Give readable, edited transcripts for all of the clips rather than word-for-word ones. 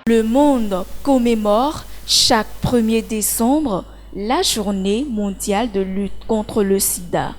Le monde commémore chaque 1er décembre la journée mondiale de lutte contre le sida.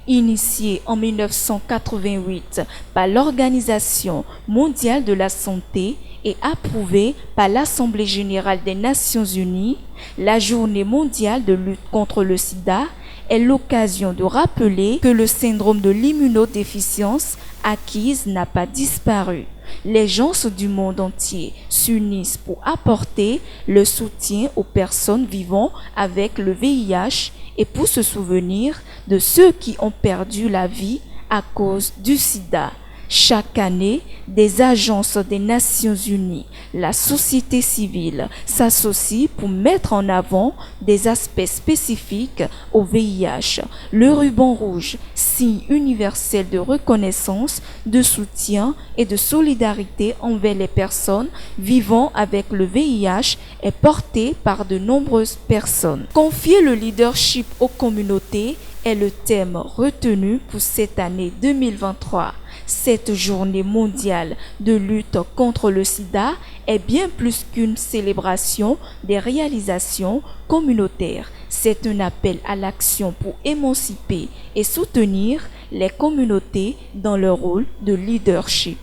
Initiée en 1988 par l'Organisation mondiale de la santé et approuvée par l'Assemblée générale des Nations unies, la journée mondiale de lutte contre le sida est l'occasion de rappeler que le syndrome de l'immunodéficience acquise n'a pas disparu. Les gens du monde entier s'unissent pour apporter le soutien aux personnes vivant avec le VIH et pour se souvenir de ceux qui ont perdu la vie à cause du sida. Chaque année, des agences des Nations unies, la société civile s'associent pour mettre en avant des aspects spécifiques au VIH. Le ruban rouge, signe universel de reconnaissance, de soutien et de solidarité envers les personnes vivant avec le VIH, est porté par de nombreuses personnes. Confier le leadership aux communautés est le thème retenu pour cette année 2023. Cette journée mondiale de lutte contre le sida est bien plus qu'une célébration des réalisations communautaires. C'est un appel à l'action pour émanciper et soutenir les communautés dans leur rôle de leadership.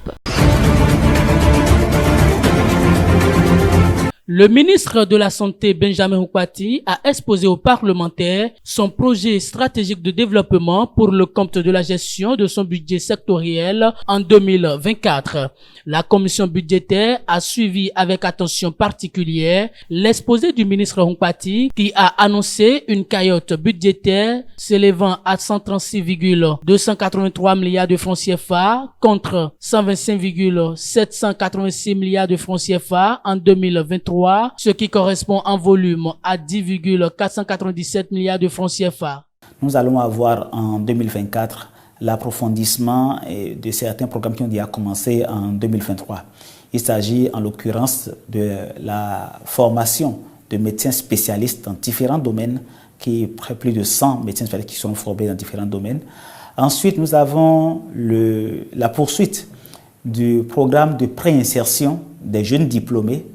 Le ministre de la Santé, Benjamin Hunkpati, a exposé aux parlementaires son projet stratégique de développement pour le compte de la gestion de son budget sectoriel en 2024. La commission budgétaire a suivi avec attention particulière l'exposé du ministre Hunkpati qui a annoncé une cagnotte budgétaire s'élevant à 136,283 milliards de francs CFA contre 125,786 milliards de francs CFA en 2023. Ce qui correspond en volume à 10,497 milliards de francs CFA. Nous allons avoir en 2024 l'approfondissement de certains programmes qui ont déjà commencé en 2023. Il s'agit en l'occurrence de la formation de médecins spécialistes dans différents domaines, qui est près plus de 100 médecins spécialistes qui sont formés dans différents domaines. Ensuite, nous avons la poursuite du programme de préinsertion des jeunes diplômés,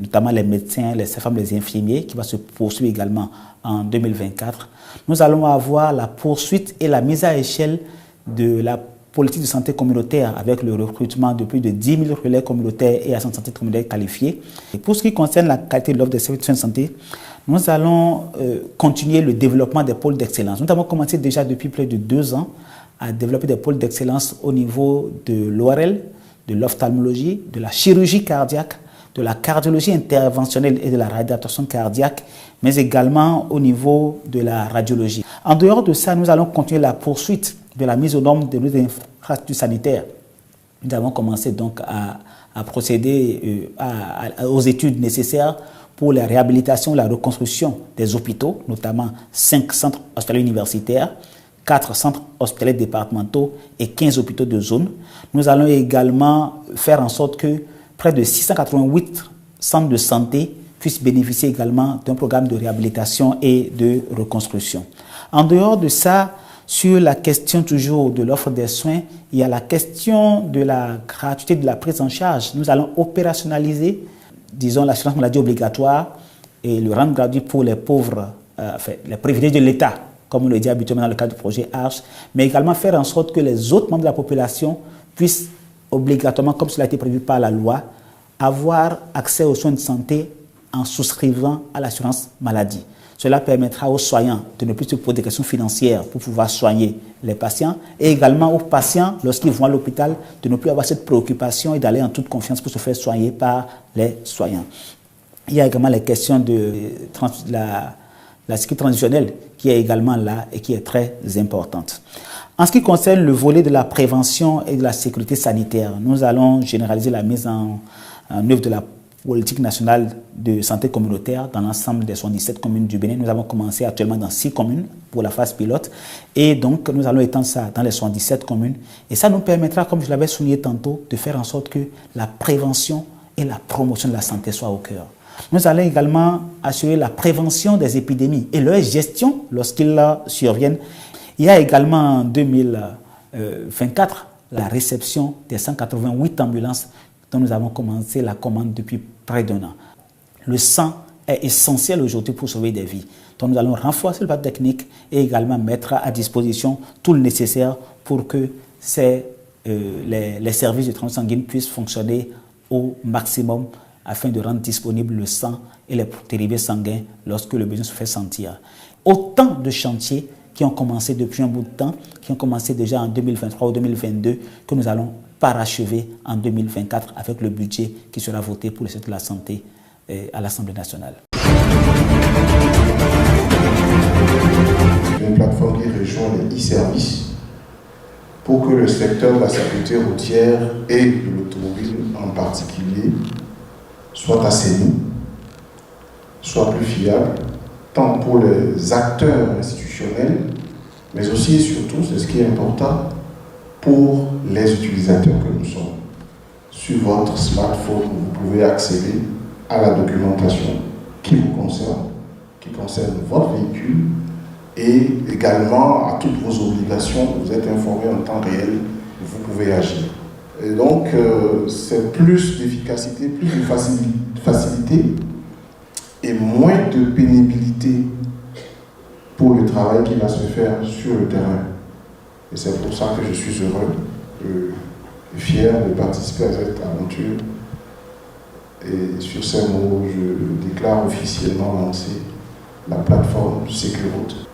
notamment les médecins, les sages-femmes, les infirmiers, qui va se poursuivre également en 2024. Nous allons avoir la poursuite et la mise à échelle de la politique de santé communautaire avec le recrutement de plus de 10 000 relais communautaires et agents de santé communautaire qualifiés. Et pour ce qui concerne la qualité de l'offre des services de santé, nous allons continuer le développement des pôles d'excellence. Nous avons commencé déjà depuis plus de 2 ans à développer des pôles d'excellence au niveau de l'ORL, de l'ophtalmologie, de la chirurgie cardiaque, de la cardiologie interventionnelle et de la réadaptation cardiaque, mais également au niveau de la radiologie. En dehors de ça, nous allons continuer la poursuite de la mise aux normes de nos infrastructures sanitaires. Nous avons commencé donc à procéder aux études nécessaires pour la réhabilitation et la reconstruction des hôpitaux, notamment 5 centres hospitaliers universitaires, 4 centres hospitaliers départementaux et 15 hôpitaux de zone. Nous allons également faire en sorte que près de 688 centres de santé puissent bénéficier également d'un programme de réhabilitation et de reconstruction. En dehors de ça, sur la question toujours de l'offre des soins, il y a la question de la gratuité de la prise en charge. Nous allons opérationnaliser, disons, l'assurance maladie obligatoire et le rendre gratuit pour les pauvres, les privilégiés de l'État, comme on le dit habituellement dans le cadre du projet ARCH, mais également faire en sorte que les autres membres de la population puissent obligatoirement, comme cela a été prévu par la loi, avoir accès aux soins de santé en souscrivant à l'assurance maladie. Cela permettra aux soignants de ne plus se poser des questions financières pour pouvoir soigner les patients et également aux patients, lorsqu'ils vont à l'hôpital, de ne plus avoir cette préoccupation et d'aller en toute confiance pour se faire soigner par les soignants. Il y a également les questions de la sécurité transitionnelle qui est également là et qui est très importante. En ce qui concerne le volet de la prévention et de la sécurité sanitaire, nous allons généraliser la mise en œuvre de la politique nationale de santé communautaire dans l'ensemble des 77 communes du Bénin. Nous avons commencé actuellement dans 6 communes pour la phase pilote et donc nous allons étendre ça dans les 77 communes. Et ça nous permettra, comme je l'avais souligné tantôt, de faire en sorte que la prévention et la promotion de la santé soient au cœur. Nous allons également assurer la prévention des épidémies et leur gestion lorsqu'ils surviennent. Il y a également en 2024 la réception des 188 ambulances dont nous avons commencé la commande depuis près d'un an. Le sang est essentiel aujourd'hui pour sauver des vies. Donc nous allons renforcer le plateau technique et également mettre à disposition tout le nécessaire pour que les services de transfusion sanguine puissent fonctionner au maximum afin de rendre disponible le sang et les dérivés sanguins lorsque le besoin se fait sentir. Autant de chantiers qui ont commencé depuis un bout de temps, qui ont commencé déjà en 2023 ou 2022, que nous allons parachever en 2024 avec le budget qui sera voté pour le secteur de la santé à l'Assemblée nationale. Une plateforme qui rejoint les e-services pour que le secteur de la sécurité routière et de l'automobile en particulier soit assaini, soit plus fiable, tant pour les acteurs institutionnels, mais aussi et surtout, c'est ce qui est important, pour les utilisateurs que nous sommes. Sur votre smartphone, vous pouvez accéder à la documentation qui vous concerne, qui concerne votre véhicule, et également à toutes vos obligations. Vous êtes informé en temps réel, vous pouvez agir. Et donc, c'est plus d'efficacité, plus de facilité et moins de pénibilité pour le travail qui va se faire sur le terrain. Et c'est pour ça que je suis heureux et fier de participer à cette aventure. Et sur ces mots, je déclare officiellement lancer la plateforme Sécurroute.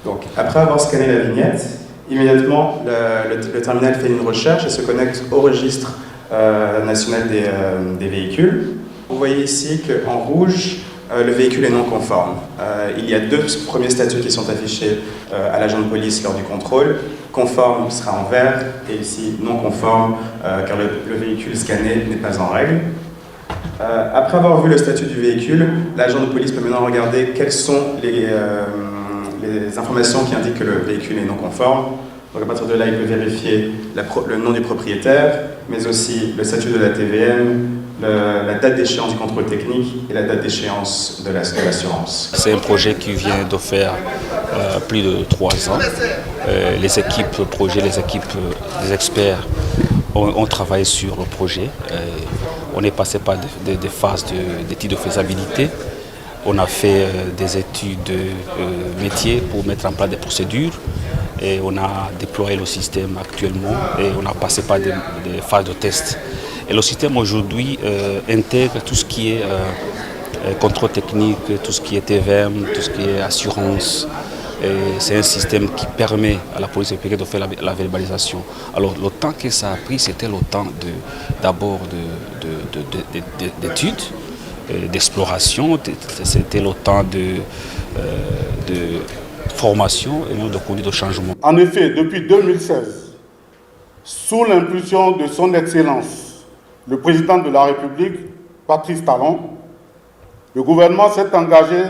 Donc, après avoir scanné la vignette, immédiatement, le terminal fait une recherche et se connecte au registre national des véhicules. Vous voyez ici qu'en rouge, le véhicule est non conforme. Il y a deux premiers statuts qui sont affichés à l'agent de police lors du contrôle. Conforme sera en vert et ici non conforme car le véhicule scanné n'est pas en règle. Après avoir vu le statut du véhicule, l'agent de police peut maintenant regarder quelles sont les informations qui indiquent que le véhicule est non conforme. Donc à partir de là, il peut vérifier le nom du propriétaire, mais aussi le statut de la TVM, la date d'échéance du contrôle technique et la date d'échéance de l'assurance. C'est un projet qui vient de faire plus de 3 ans. Les équipes projet, les experts ont travaillé sur le projet. On est passé par des phases d'études de faisabilité. On a fait des études métiers pour mettre en place des procédures et on a déployé le système actuellement et on a passé par des phases de test. Et le système aujourd'hui intègre tout ce qui est contrôle technique, tout ce qui est TVM, tout ce qui est assurance. C'est un système qui permet à la police de faire la verbalisation. Alors le temps que ça a pris, c'était le temps d'abord d'études, d'exploration, c'était le temps de formation et de conduite de changement. En effet, depuis 2016, sous l'impulsion de son Excellence, le président de la République, Patrice Talon, le gouvernement s'est engagé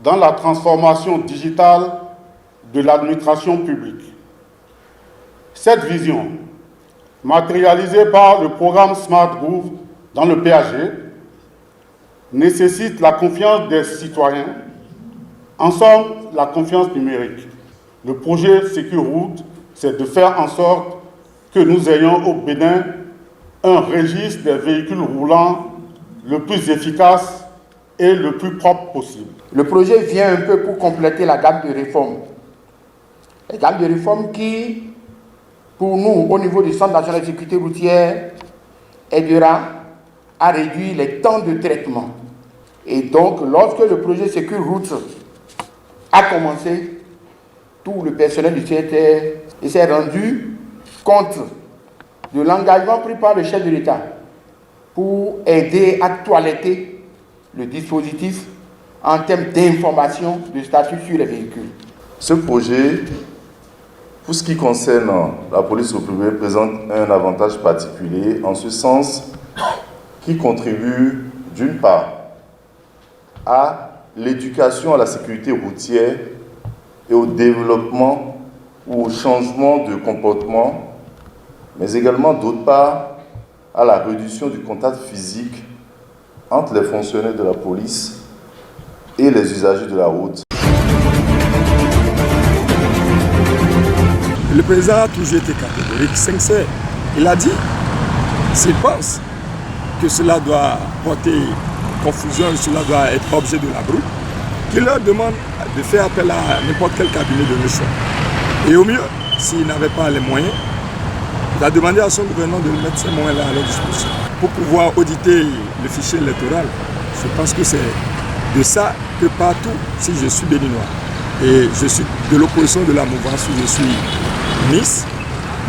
dans la transformation digitale de l'administration publique. Cette vision, matérialisée par le programme Smart Gouv dans le PAG, nécessite la confiance des citoyens, en somme, la confiance numérique. Le projet Sécurroute, c'est de faire en sorte que nous ayons au Bénin un registre des véhicules roulants le plus efficace et le plus propre possible. Le projet vient un peu pour compléter la gamme de réformes. La gamme de réformes qui, pour nous, au niveau du Centre national de sécurité routière, aidera à réduire les temps de traitement. Et donc, lorsque le projet Sécurroute a commencé, tout le personnel du CNTR s'est rendu compte de l'engagement pris par le chef de l'État pour aider à toiletter le dispositif en termes d'information de statut sur les véhicules. Ce projet, pour ce qui concerne la police au privé, présente un avantage particulier en ce sens qui contribue d'une part à l'éducation à la sécurité routière et au développement ou au changement de comportement, mais également d'autre part à la réduction du contact physique entre les fonctionnaires de la police et les usagers de la route. Le président a toujours été catégorique, sincère. Il a dit, s'il pense que cela doit porter confusion, cela doit être objet de la brouille, qu'il leur demande de faire appel à n'importe quel cabinet de leur choix. Et au mieux, s'ils n'avaient pas les moyens, il va demander à son gouvernement de mettre ces moyens-là à leur disposition. Pour pouvoir auditer le fichier électoral, je pense que c'est de ça que partout, si je suis béninois et je suis de l'opposition de la mouvance, où je suis Nice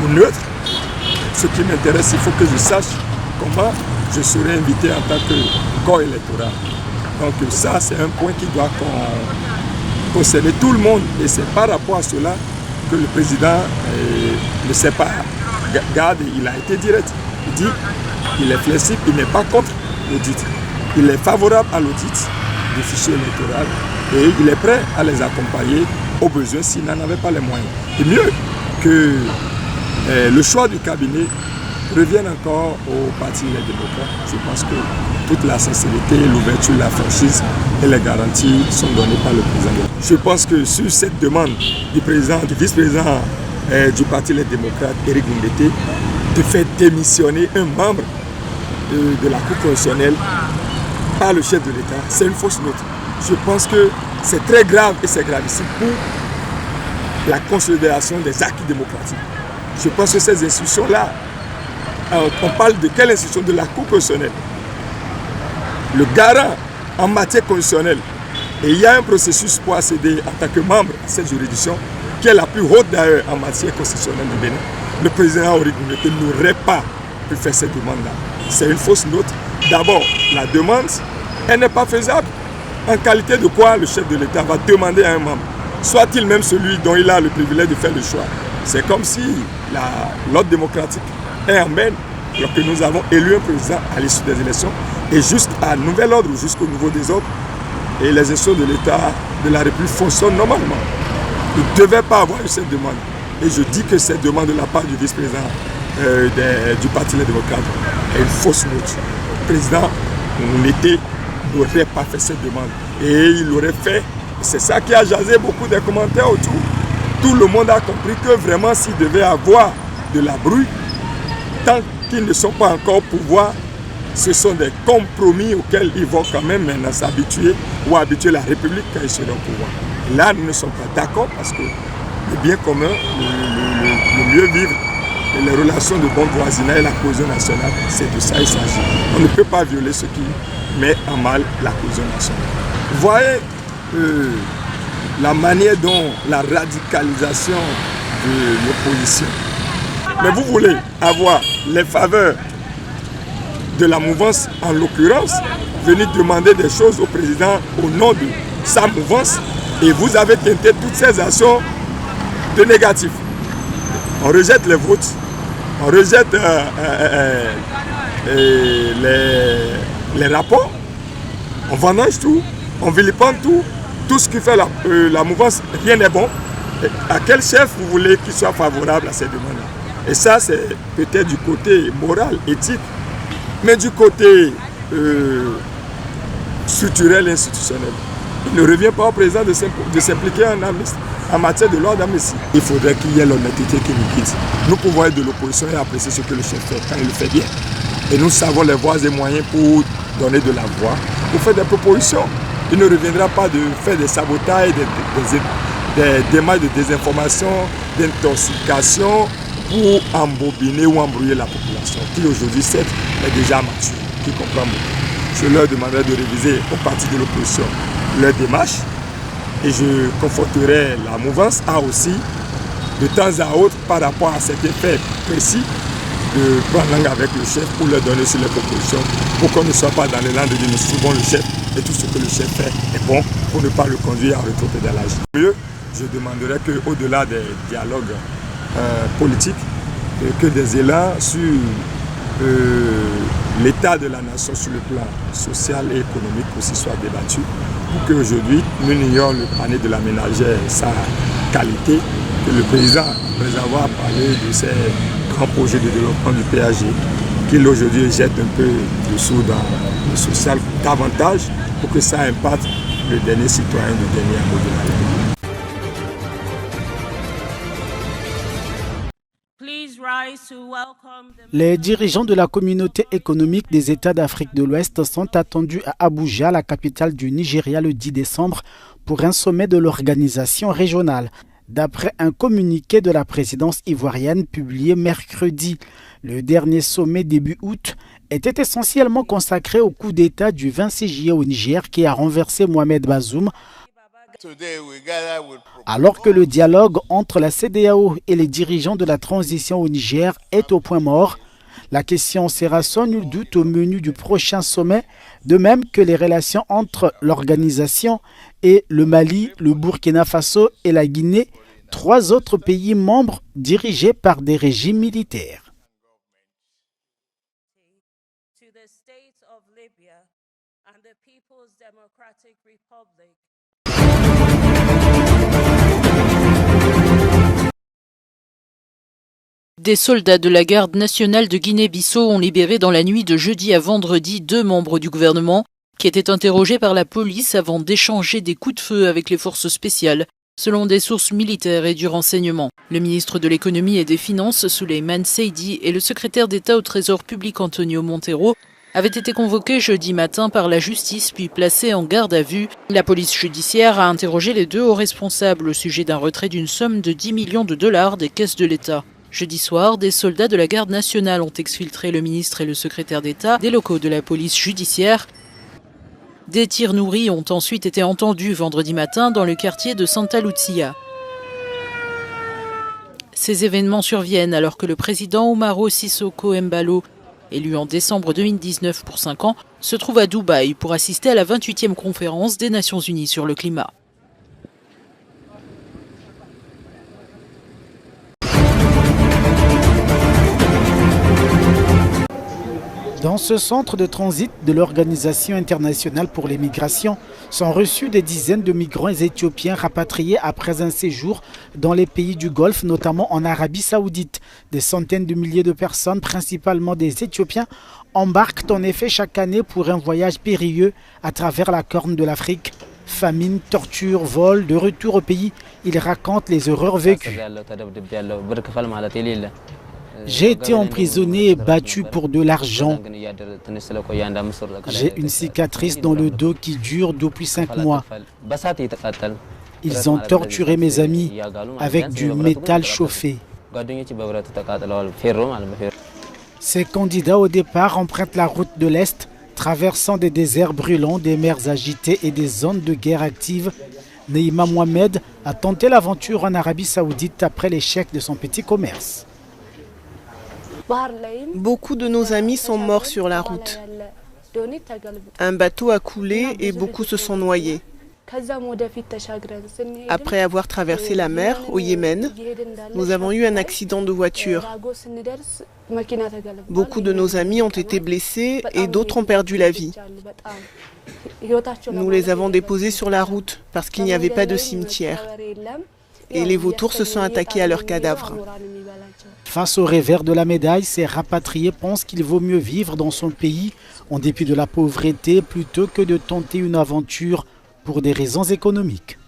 ou neutre, ce qui m'intéresse, il faut que je sache comment je serai invité en tant que corps électoral. Donc ça, c'est un point qui doit concerner tout le monde. Et c'est par rapport à cela que le président ne sait pas. Garde, il a été direct. Il dit qu'il est flexible, il n'est pas contre l'audit. Il est favorable à l'audit du fichier électoral et il est prêt à les accompagner au besoin s'il n'en avait pas les moyens. Et mieux que le choix du cabinet revienne encore au Parti des démocrates. Je pense que toute la sincérité, l'ouverture, la franchise et les garanties sont données par le président. Je pense que sur cette demande du président, du vice-président du Parti des démocrates, Éric Mbete, de faire démissionner un membre de la Cour constitutionnelle par le chef de l'État, c'est une fausse note. Je pense que c'est très grave et c'est gravissime pour la consolidation des acquis démocratiques. Je pense que ces institutions-là, on parle de quelle institution? De la Cour constitutionnelle. Le garant en matière constitutionnelle. Et il y a un processus pour accéder en tant que membre à cette juridiction, qui est la plus haute d'ailleurs en matière constitutionnelle du Bénin. Le président Éric Mbete n'aurait pas pu faire cette demande-là. C'est une fausse note. D'abord, la demande, elle n'est pas faisable. En qualité de quoi le chef de l'État va demander à un membre, soit-il même celui dont il a le privilège de faire le choix. C'est comme si l'ordre démocratique est en main, alors que nous avons élu un président à l'issue des élections, et juste à nouvel ordre, jusqu'au niveau des ordres, et les institutions de l'État, de la République fonctionnent normalement. Il ne devait pas avoir eu cette demande. Et je dis que cette demande de la part du vice-président du Parti des démocrates est une fausse note. Le président n'aurait pas fait cette demande. Et il l'aurait fait. C'est ça qui a jasé beaucoup de commentaires autour. Tout le monde a compris que vraiment s'il devait avoir de la brouille, tant qu'ils ne sont pas encore au pouvoir, ce sont des compromis auxquels ils vont quand même maintenant s'habituer ou habituer la République quand ils seront au pouvoir. Là, nous ne sommes pas d'accord parce que le bien commun, le mieux vivre et les relations de bon voisinage et la cohésion nationale, c'est de ça qu'il s'agit. On ne peut pas violer ce qui met en mal la cohésion nationale. Vous voyez la manière dont la radicalisation de l'opposition. Mais vous voulez avoir les faveurs de la mouvance, en l'occurrence, venir demander des choses au président au nom de sa mouvance, et vous avez tenté toutes ces actions de négatif. On rejette les votes, on rejette les rapports, on vendange tout, on vilipende tout ce qui fait la mouvance, rien n'est bon. Et à quel chef vous voulez qu'il soit favorable à ces demandes-là? Et ça, c'est peut-être du côté moral, éthique, mais du côté structurel et institutionnel. Il ne revient pas au président de s'impliquer en matière de loi d'amnistie. Il faudrait qu'il y ait l'honnêteté qui nous guide. Nous pouvons être de l'opposition et apprécier ce que le chef fait quand il le fait bien. Et nous savons les voies et moyens pour donner de la voix, pour faire des propositions. Il ne reviendra pas de faire des sabotages, des démarches de désinformation, d'intoxication pour embobiner ou embrouiller la population, qui aujourd'hui certes est déjà mature, qui comprend beaucoup. Je leur demanderai de réviser au parti de l'opposition leur démarche et je conforterai la mouvance à aussi, de temps à autre, par rapport à cet effet précis, de prendre langue avec le chef pour leur donner sur les propositions, pour qu'on ne soit pas dans les langues de dire nous suivons le chef et tout ce que le chef fait est bon, pour ne pas le conduire à rétropédalage. Mieux, je demanderai qu'au-delà des dialogues politiques, que des élans sur l'état de la nation sur le plan social et économique aussi soient débattus, pour qu'aujourd'hui nous n'ignorons le panier de la ménagère, sa qualité, que le président, après avoir parlé de ses grands projets de développement du PAG, qu'il aujourd'hui jette un peu de sous dans le social davantage pour que ça impacte le dernier citoyen du dernier mot de la vie. Please rise. Les dirigeants de la communauté économique des États d'Afrique de l'Ouest sont attendus à Abuja, la capitale du Nigeria, le 10 décembre, pour un sommet de l'organisation régionale. D'après un communiqué de la présidence ivoirienne publié mercredi, le dernier sommet début août était essentiellement consacré au coup d'État du 26 juillet au Niger qui a renversé Mohamed Bazoum, alors que le dialogue entre la CEDEAO et les dirigeants de la transition au Niger est au point mort. La question sera sans nul doute au menu du prochain sommet, de même que les relations entre l'organisation et le Mali, le Burkina Faso et la Guinée, 3 autres pays membres dirigés par des régimes militaires. Des soldats de la garde nationale de Guinée-Bissau ont libéré dans la nuit de jeudi à vendredi 2 membres du gouvernement qui étaient interrogés par la police avant d'échanger des coups de feu avec les forces spéciales, selon des sources militaires et du renseignement. Le ministre de l'économie et des finances, Souleymane Seydi, et le secrétaire d'État au Trésor public, Antonio Montero, avaient été convoqués jeudi matin par la justice puis placés en garde à vue. La police judiciaire a interrogé les 2 hauts responsables au sujet d'un retrait d'une somme de 10 millions de dollars des caisses de l'État. Jeudi soir, des soldats de la garde nationale ont exfiltré le ministre et le secrétaire d'État des locaux de la police judiciaire. Des tirs nourris ont ensuite été entendus vendredi matin dans le quartier de Santa Lucia. Ces événements surviennent alors que le président Umaro Sissoko Embalo, élu en décembre 2019 pour 5 ans, se trouve à Dubaï pour assister à la 28e conférence des Nations Unies sur le climat. Dans ce centre de transit de l'Organisation internationale pour les migrations sont reçus des dizaines de migrants éthiopiens rapatriés après un séjour dans les pays du Golfe, notamment en Arabie Saoudite. Des centaines de milliers de personnes, principalement des Éthiopiens, embarquent en effet chaque année pour un voyage périlleux à travers la corne de l'Afrique. Famine, torture, vol, de retour au pays, ils racontent les horreurs vécues. J'ai été emprisonné et battu pour de l'argent. J'ai une cicatrice dans le dos qui dure depuis 5 mois. Ils ont torturé mes amis avec du métal chauffé. Ces candidats au départ empruntent la route de l'Est, traversant des déserts brûlants, des mers agitées et des zones de guerre actives. Neima Mohamed a tenté l'aventure en Arabie Saoudite après l'échec de son petit commerce. Beaucoup de nos amis sont morts sur la route. Un bateau a coulé et beaucoup se sont noyés. Après avoir traversé la mer au Yémen, nous avons eu un accident de voiture. Beaucoup de nos amis ont été blessés et d'autres ont perdu la vie. Nous les avons déposés sur la route parce qu'il n'y avait pas de cimetière. Et les vautours se sont attaqués à leurs cadavres. Face au revers de la médaille, ces rapatriés pensent qu'il vaut mieux vivre dans son pays en dépit de la pauvreté plutôt que de tenter une aventure pour des raisons économiques.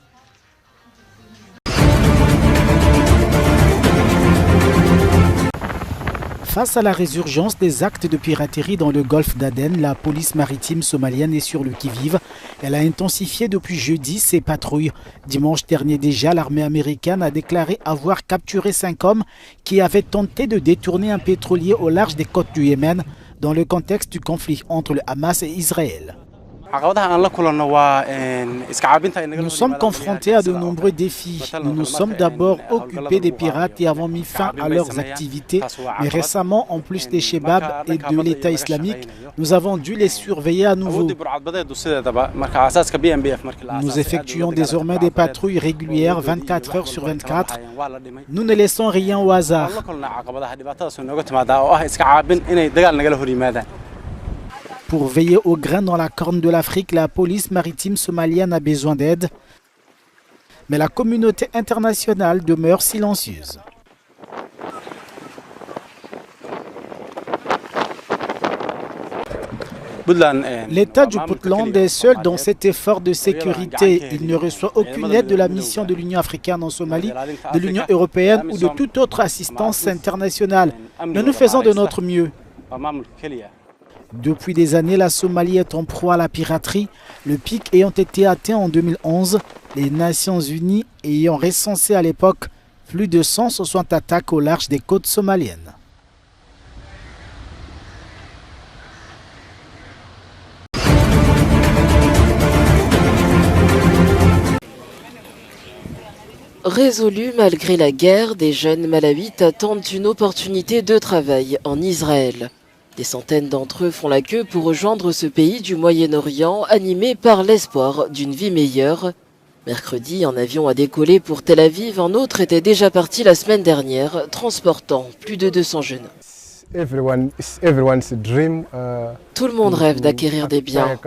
Face à la résurgence des actes de piraterie dans le golfe d'Aden, la police maritime somalienne est sur le qui-vive. Elle a intensifié depuis jeudi ses patrouilles. Dimanche dernier déjà, l'armée américaine a déclaré avoir capturé 5 hommes qui avaient tenté de détourner un pétrolier au large des côtes du Yémen dans le contexte du conflit entre le Hamas et Israël. Nous sommes confrontés à de nombreux défis. Nous nous sommes d'abord occupés des pirates et avons mis fin à leurs activités. Mais récemment, en plus des Shebab et de l'État islamique, nous avons dû les surveiller à nouveau. Nous effectuons désormais des patrouilles régulières 24 heures sur 24. Nous ne laissons rien au hasard. Pour veiller au grain dans la corne de l'Afrique, la police maritime somalienne a besoin d'aide. Mais la communauté internationale demeure silencieuse. L'État du Puntland est seul dans cet effort de sécurité. Il ne reçoit aucune aide de la mission de l'Union africaine en Somalie, de l'Union européenne ou de toute autre assistance internationale. Mais nous faisons de notre mieux. Depuis des années, la Somalie est en proie à la piraterie, le pic ayant été atteint en 2011, les Nations Unies ayant recensé à l'époque plus de 160 attaques au large des côtes somaliennes. Résolus malgré la guerre, des jeunes Malawites attendent une opportunité de travail en Israël. Des centaines d'entre eux font la queue pour rejoindre ce pays du Moyen-Orient, animé par l'espoir d'une vie meilleure. Mercredi, un avion a décollé pour Tel Aviv, un autre était déjà parti la semaine dernière, transportant plus de 200 jeunes. Tout le monde rêve d'acquérir des biens.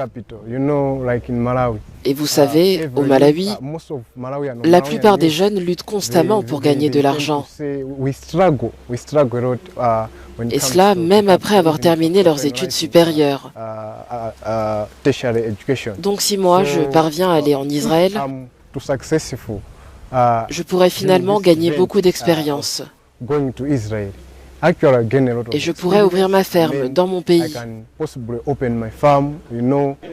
Et vous savez, au Malawi, la plupart des jeunes luttent constamment pour gagner de l'argent. Et cela même après avoir terminé leurs études supérieures. Donc si moi je parviens à aller en Israël, je pourrais finalement gagner beaucoup d'expérience. Et je pourrais ouvrir ma ferme dans mon pays.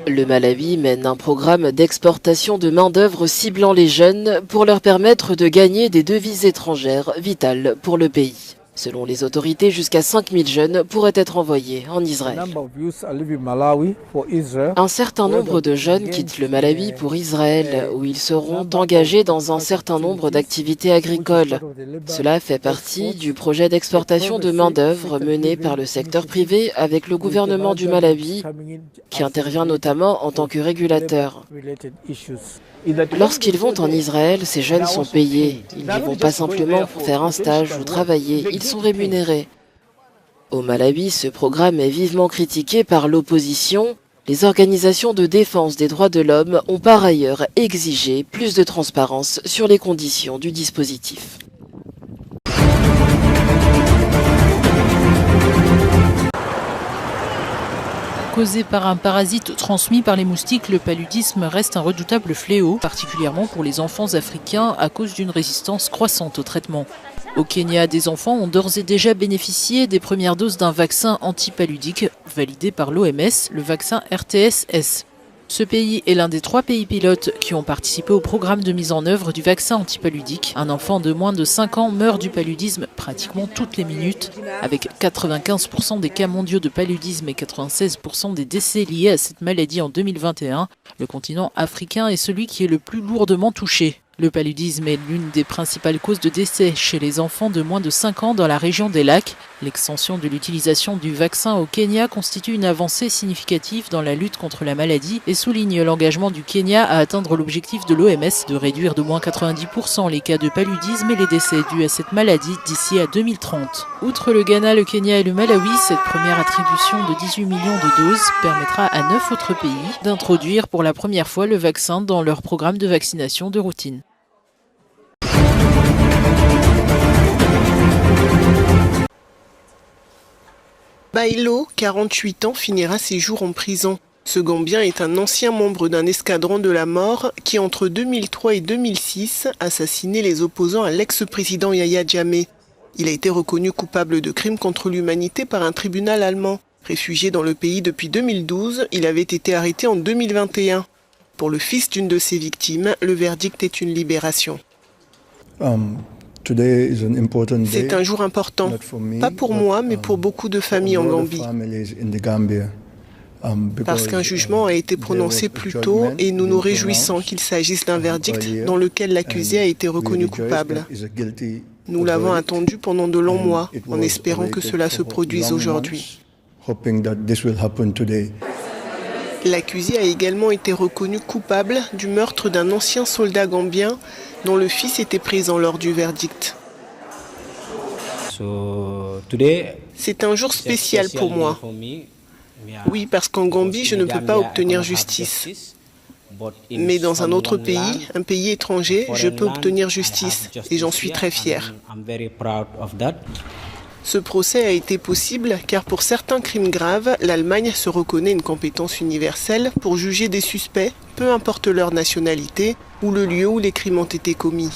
Le Malawi mène un programme d'exportation de main-d'œuvre ciblant les jeunes pour leur permettre de gagner des devises étrangères vitales pour le pays. Selon les autorités, jusqu'à 5000 jeunes pourraient être envoyés en Israël. Un certain nombre de jeunes quittent le Malawi pour Israël, où ils seront engagés dans un certain nombre d'activités agricoles. Cela fait partie du projet d'exportation de main-d'œuvre mené par le secteur privé avec le gouvernement du Malawi, qui intervient notamment en tant que régulateur. Lorsqu'ils vont en Israël, ces jeunes sont payés. Ils n'y vont pas simplement pour faire un stage ou travailler, ils sont rémunérés. Au Malawi, ce programme est vivement critiqué par l'opposition. Les organisations de défense des droits de l'homme ont par ailleurs exigé plus de transparence sur les conditions du dispositif. Causé par un parasite transmis par les moustiques, le paludisme reste un redoutable fléau, particulièrement pour les enfants africains à cause d'une résistance croissante au traitement. Au Kenya, des enfants ont d'ores et déjà bénéficié des premières doses d'un vaccin antipaludique validé par l'OMS, le vaccin RTS-S. Ce pays est l'un des 3 pays pilotes qui ont participé au programme de mise en œuvre du vaccin antipaludique. Un enfant de moins de 5 ans meurt du paludisme pratiquement toutes les minutes, avec 95% des cas mondiaux de paludisme et 96% des décès liés à cette maladie en 2021. Le continent africain est celui qui est le plus lourdement touché. Le paludisme est l'une des principales causes de décès chez les enfants de moins de 5 ans dans la région des lacs. L'extension de l'utilisation du vaccin au Kenya constitue une avancée significative dans la lutte contre la maladie et souligne l'engagement du Kenya à atteindre l'objectif de l'OMS de réduire de moins 90% les cas de paludisme et les décès dus à cette maladie d'ici à 2030. Outre le Ghana, le Kenya et le Malawi, cette première attribution de 18 millions de doses permettra à 9 autres pays d'introduire pour la première fois le vaccin dans leur programme de vaccination de routine. Bailo, 48 ans, finira ses jours en prison. Ce Gambien est un ancien membre d'un escadron de la mort qui, entre 2003 et 2006, assassinait les opposants à l'ex-président Yahya Jammeh. Il a été reconnu coupable de crimes contre l'humanité par un tribunal allemand. Réfugié dans le pays depuis 2012, il avait été arrêté en 2021. Pour le fils d'une de ses victimes, le verdict est une libération. C'est un jour important, pas pour moi, mais pour beaucoup de familles en Gambie. Parce qu'un jugement a été prononcé plus tôt et nous nous réjouissons qu'il s'agisse d'un verdict dans lequel l'accusé a été reconnu coupable. Nous l'avons attendu pendant de longs mois, en espérant que cela se produise aujourd'hui. L'accusé a également été reconnu coupable du meurtre d'un ancien soldat gambien dont le fils était présent lors du verdict. C'est un jour spécial pour moi. Oui, parce qu'en Gambie, je ne peux pas obtenir justice. Mais dans un autre pays, un pays étranger, je peux obtenir justice et j'en suis très fier. Ce procès a été possible car pour certains crimes graves, l'Allemagne se reconnaît une compétence universelle pour juger des suspects, peu importe leur nationalité ou le lieu où les crimes ont été commis.